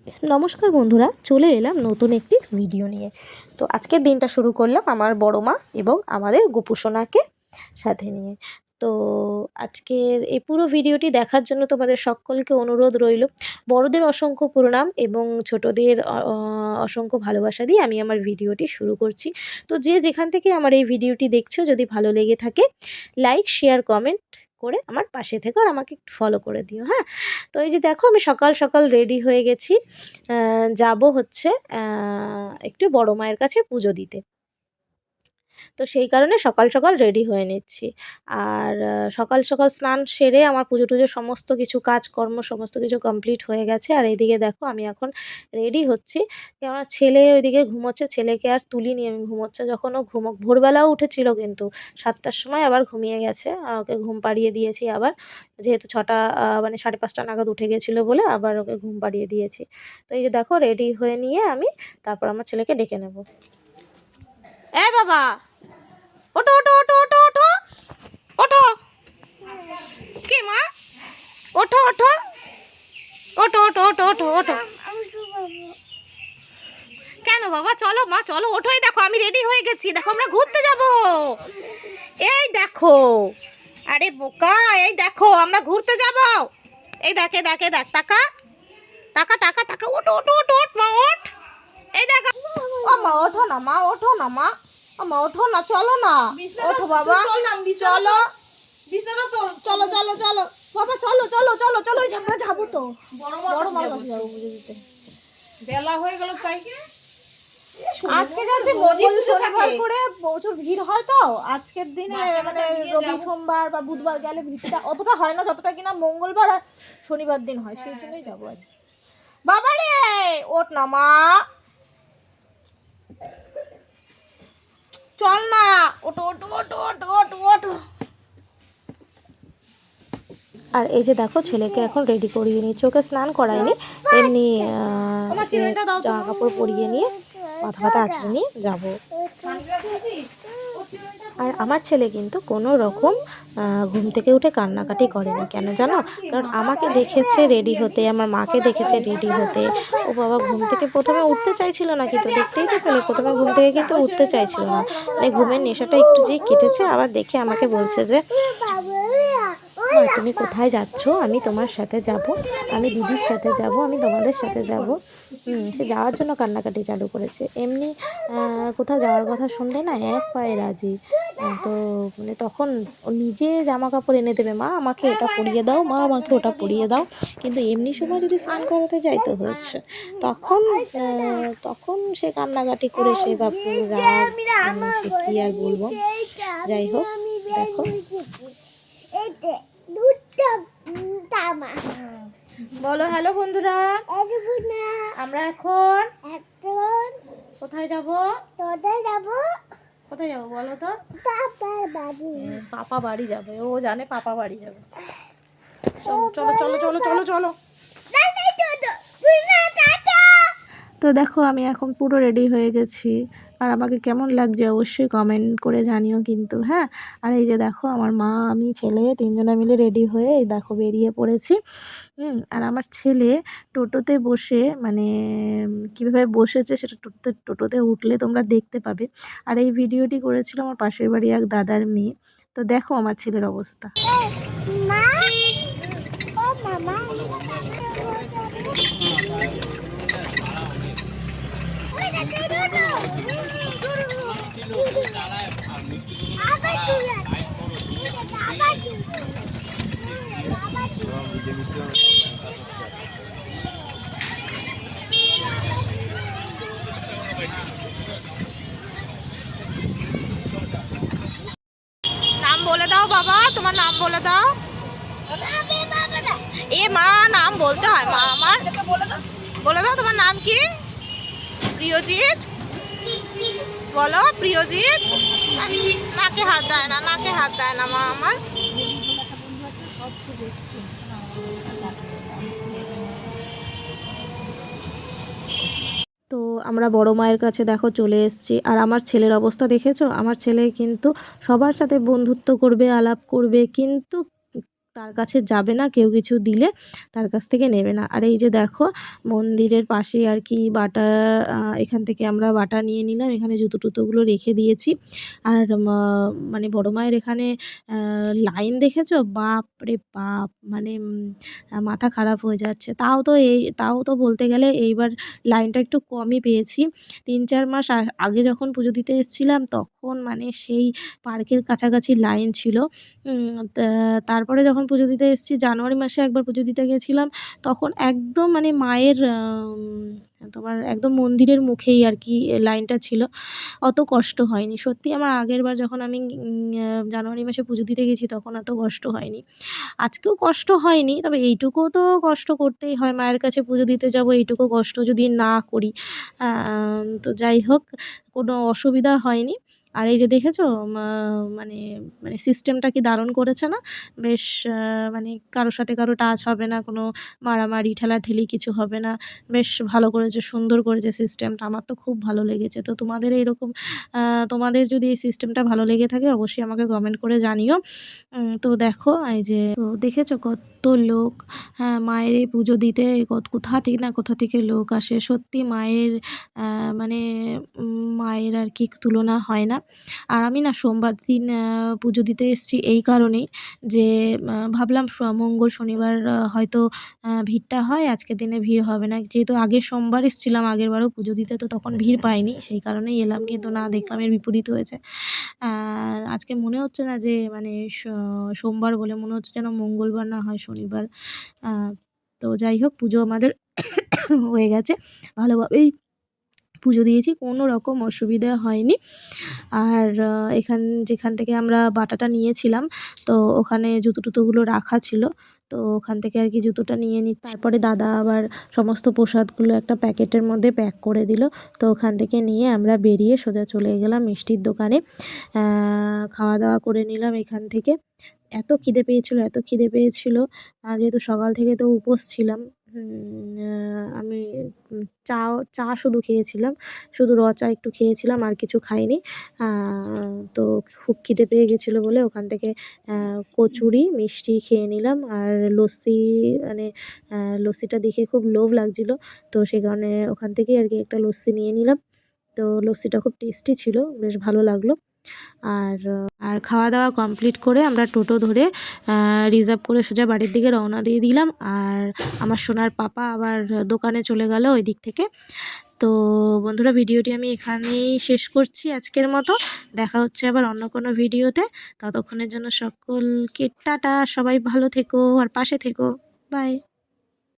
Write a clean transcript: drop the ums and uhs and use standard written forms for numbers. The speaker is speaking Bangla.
নমস্কার বন্ধুরা, চলে এলাম নতুন একটি ভিডিও নিয়ে। তো আজকের দিনটা শুরু করলাম আমার বড় মা এবং আমাদের গোপুসোনাকে সাথে নিয়ে। তো আজকের এই পুরো ভিডিওটি দেখার জন্য তোমাদের সকলকে অনুরোধ রইল। বড়দের অসংখ্য প্রণাম এবং ছোটদের অসংখ্য ভালোবাসা দিয়ে আমি আমার ভিডিওটি শুরু করছি। তো যে যেখান থেকে আমার এই ভিডিওটি দেখছো, যদি ভালো লেগে থাকে লাইক, শেয়ার, কমেন্ট করে আমার পাশে থেকো আর আমাকে একটু ফলো করে দিও। হ্যাঁ, তো এই যে দেখো আমি সকাল সকাল রেডি হয়ে গেছি। যাব হচ্ছে একটু বড় মায়ের কাছে পুজো দিতে। তো সেই কারণে সকাল সকাল রেডি হয়ে নিচ্ছি। আর সকাল সকাল স্নান সেরে আমার পুজো টুজো সমস্ত কিছু কাজকর্ম সমস্ত কিছু কমপ্লিট হয়ে গেছে। আর এইদিকে দেখো আমি এখন রেডি হচ্ছি, কেননা ছেলে ওইদিকে ঘুমোচ্ছে। ছেলেকে আর তুলিনি আমি, ঘুমোচ্ছে যখন ও ভোরবেলাও উঠেছিল, কিন্তু 7টার সময় আবার ঘুমিয়ে গেছে। ওকে ঘুম পাড়িয়ে দিয়েছি আবার, যেহেতু 6টা মানে 5:30 নাগাদ উঠে গেছিলো বলে আবার ওকে ঘুম পাড়িয়ে দিয়েছি। তো এই যে দেখো রেডি হয়ে নিয়ে আমি তারপর আমার ছেলেকে ডেকে নেব। বাবা, ওঠো ওঠো ওঠো ওঠো ওঠো ওঠো। কে মা? ওঠো ওঠো ওঠো ওঠো ওঠো ওঠো ওঠো। কেন বাবা? চলো মা, চলো ওঠো। এই দেখো আমি রেডি হয়ে গেছি, দেখো আমরা ঘুরতে যাব। এই দেখো, আরে বোকা, এই দেখো আমরা ঘুরতে যাব। এই দেখে দেখে দেখ, টাকা টাকা টাকা টাকা। ওঠো ওঠো ওঠো ওঠ মা, ওঠ। এই দেখো ও মা, ওঠো না মা, ওঠো না মা, মা ওঠো না, চলো না, ওঠো বাবা, চলো চলো চলো চলো বাবা, চলো চলো চলো চলো। ওই যে আমরা যাবো তো বড় মার কাছে যাবো পুজো দিতে। বেলা হয়ে গেল তাই আজকে যাচ্ছে মঙ্গল শনিবার করে প্রচুর ভিড় হয়। তো আজকের দিনে মানে রবি সোমবার বা বুধবার গেলে ভিড়টা অতটা হয় না, যতটা কিনা মঙ্গলবার আর শনিবার দিন হয়। সেই জন্যই যাবো আজকে। বাবা রে, ওঠ না মা, চল না, ওঠো ওঠো ওঠো ওঠো ওঠো ওঠো। আর এই যে দেখো ছেলেকে এখন রেডি করিয়ে নিচ্ছি, ওকে স্নান করাইনি, এমনি জামা কাপড় পরিয়ে নিয়ে মাথা ফাথা আছড়ে নিয়ে যাবো। আর আমার ছেলে কিন্তু কোনো রকম ঘুম থেকে উঠে কান্নাকাটি করেনি। কেন জানো? কারণ আমাকে দেখেছে রেডি হতে, আমার মাকে দেখেছে রেডি হতে। ও বাবা ঘুম থেকে প্রথমে উঠতে চাইছিল না, কিন্তু দেখতেই তো পেলে প্রথমে ঘুম থেকে কিন্তু উঠতে চাইছিল না। মানে ঘুমের নেশাটা একটু যেই কেটেছে, আবার দেখে আমাকে বলছে যে মা তুমি কোথায় যাচ্ছ? আমি তোমার সাথে যাব, আমি দিদির সাথে যাব, আমি তোমাদের সাথে যাব। সে যাওয়ার জন্য কান্নাকাটি চালু করেছে। এমনি কোথাও যাওয়ার কথা শুনলে না এক পায়ে রাজি। তো মানে তখন ও নিজে জামা কাপড় এনে দেবে, মা আমাকে এটা পরিয়ে দাও, মা আমাকে ওটা পরিয়ে দাও। কিন্তু এমনি সময় যদি স্নান করাতে যাই তো হচ্ছে, তখন তখন সে কান্নাকাটি করে সে বাপুর রাগ, সে কী আর বলবো। যাই হোক, দেখো বলো হ্যালো বন্ধুরা, আমরা এখন কোথায় যাব? কোথায় যাবো বলো তো? পাপা বাড়ি যাবে, ও জানে পাপা বাড়ি যাবে। চলো চলো চলো চলো চলো চলো। তো দেখো আমি এখন পুরো রেডি হয়ে গেছি, আর আমাকে কেমন লাগছে অবশ্যই কমেন্ট করে জানিও কিন্তু। হ্যাঁ, আর এই যে দেখো আমার মা, আমি, ছেলে তিনজনে মিলে রেডি হয়ে এই দেখো বেরিয়ে পড়েছি। আর আমার ছেলে টোটোতে বসে, মানে কীভাবে বসেছে সেটা টোটোতে উঠলে তোমরা দেখতে পাবে। আর এই ভিডিওটি করেছিল আমার পাশের বাড়ি এক দাদার মেয়ে। তো দেখো আমার ছেলের অবস্থা। নাম বলে দাও বাবা, তোমার নাম বলে দাও। এ মা, নাম বলতে হয় মা আমার। বলে দাও তোমার নাম কি? প্রিয়জিৎ। বলো প্রিয়জিৎ। নাকে হাত দেয় না, নাকে হাত দেয় না মা আমার। তো আমরা বড় মায়ের কাছে দেখো চলে এসেছি। আর আমার ছেলের অবস্থা দেখেছো? আমার ছেলে কিন্তু সবার সাথে বন্ধুত্ব করবে, আলাপ করবে, কিন্তু তার কাছে যাবে না, কেউ কিছু দিলে তার কাছ থেকে নেবে না। আর এই যে দেখো মন্দিরের পাশেই আর কি বাটা, এখান থেকে আমরা বাটা নিয়ে নিলাম, এখানে জুতো টুতোগুলো রেখে দিয়েছি। আর মানে বড় মায়ের এখানে লাইন দেখেছো, বাপ রে বাপ, মানে মাথা খারাপ হয়ে যাচ্ছে। তাও তো বলতে গেলে এইবার লাইনটা একটু কমই পেয়েছি। ৩-৪ মাস আগে যখন পুজো দিতে এসেছিলাম তখন মানে সেই পার্কের কাছাকাছি লাইন ছিল। তারপরে যখন পুজো দিতে এসেছি জানুয়ারি মাসে একবার পুজো দিতে গেছিলাম, তখন একদম মানে মায়ের তোমার একদম মন্দিরের মুখেই আর কি লাইনটা ছিল। অত কষ্ট হয়নি। সত্যি আমার আগেরবার যখন আমি জানুয়ারি মাসে পুজো দিতে গেছি তখন এত কষ্ট হয়নি। আজকেও কষ্ট হয়নি, তবে এইটুকুও তো কষ্ট করতেই হয়, মায়ের কাছে পুজো দিতে যাব, এইটুকু কষ্ট যদি না করি। তো যাই হোক, কোনো অসুবিধা হয়নি। আর এই যে দেখেছো মানে মানে সিস্টেমটা কি দারুণ করেছে না? বেশ মানে কারোর সাথে কারো টাচ হবে না, কোনো মারামারি ঠেলাঠেলি কিছু হবে না। বেশ ভালো করেছে, সুন্দর করেছে সিস্টেমটা। আমার তো খুব ভালো লেগেছে। তো তোমাদের এইরকম তোমাদের যদি এই সিস্টেমটা ভালো লেগে থাকে অবশ্যই আমাকে কমেন্ট করে জানিও। তো দেখো এই যে তো দেখেছো কত লোক, হ্যাঁ মায়ের এই পুজো দিতে কোথা থেকে লোক আসে। সত্যি মায়ের মানে মায়ের আর কি তুলনা হয় না। আর আমি না সোমবার দিন পুজো দিতে এসেছি এই কারণেই যে ভাবলাম মঙ্গল শনিবার হয়তো ভিড়টা হয়, আজকের দিনে ভিড় হবে না। যেহেতু আগের সোমবার এসেছিলাম আগেরবারও পুজো দিতে, তো তখন ভিড় পাইনি, সেই কারণেই এলাম। কিন্তু না, দেখলাম এর বিপরীত হয়েছে। আজকে মনে হচ্ছে না যে মানে সোমবার বলে মনে হচ্ছে যেন মঙ্গলবার না হয় শনিবার। তো যাই হোক, পুজো আমাদের হয়ে গেছে, ভালোভাবেই পুজো দিয়েছি, কোনো রকম অসুবিধা হয়নি। আর যেখান থেকে আমরা বাটাটা নিয়েছিলাম, তো ওখানে জুতো টুতোগুলো রাখা ছিল, তো ওখান থেকে আর কি জুতোটা নিয়ে তারপরে দাদা আবার সমস্ত প্রসাদগুলো একটা প্যাকেটের মধ্যে প্যাক করে দিল। তো ওখান থেকে নিয়ে আমরা বেরিয়ে সোজা চলে গেলাম মিষ্টির দোকানে, খাওয়া দাওয়া করে নিলাম এখান থেকে। এত খিদে পেয়েছিল, যেহেতু সকাল থেকে তো উপোস ছিলাম। আমি চা শুধু খেয়েছিলাম, শুধু চা একটু খেয়েছিলাম, আর কিছু খাইনি। তো খুব খিদে পেয়ে গেছিলো বলে ওখান থেকে কচুরি মিষ্টি খেয়ে নিলাম। আর লস্যি, মানে লস্যিটা দেখে খুব লোভ লাগছিল, তো সেই কারণে ওখান থেকেই আর কি একটা লস্যি নিয়ে নিলাম। তো লস্যিটা খুব টেস্টি ছিল, বেশ ভালো লাগলো। আর খাওয়া দাওয়া কমপ্লিট করে আমরা টোটো ধরে রিজার্ভ করে সোজা বাড়ির দিকে রওনা দিয়ে দিলাম। আর আমার সোনার পাপা আবার দোকানে চলে গেল ওই দিক থেকে। তো বন্ধুরা, ভিডিওটি আমি এখানেই শেষ করছি আজকের মতো। দেখা হচ্ছে আবার অন্য কোনো ভিডিওতে। ততক্ষণের জন্য সকলকে টাটা, সবাই ভালো থেকো আর পাশে থেকো। বাই।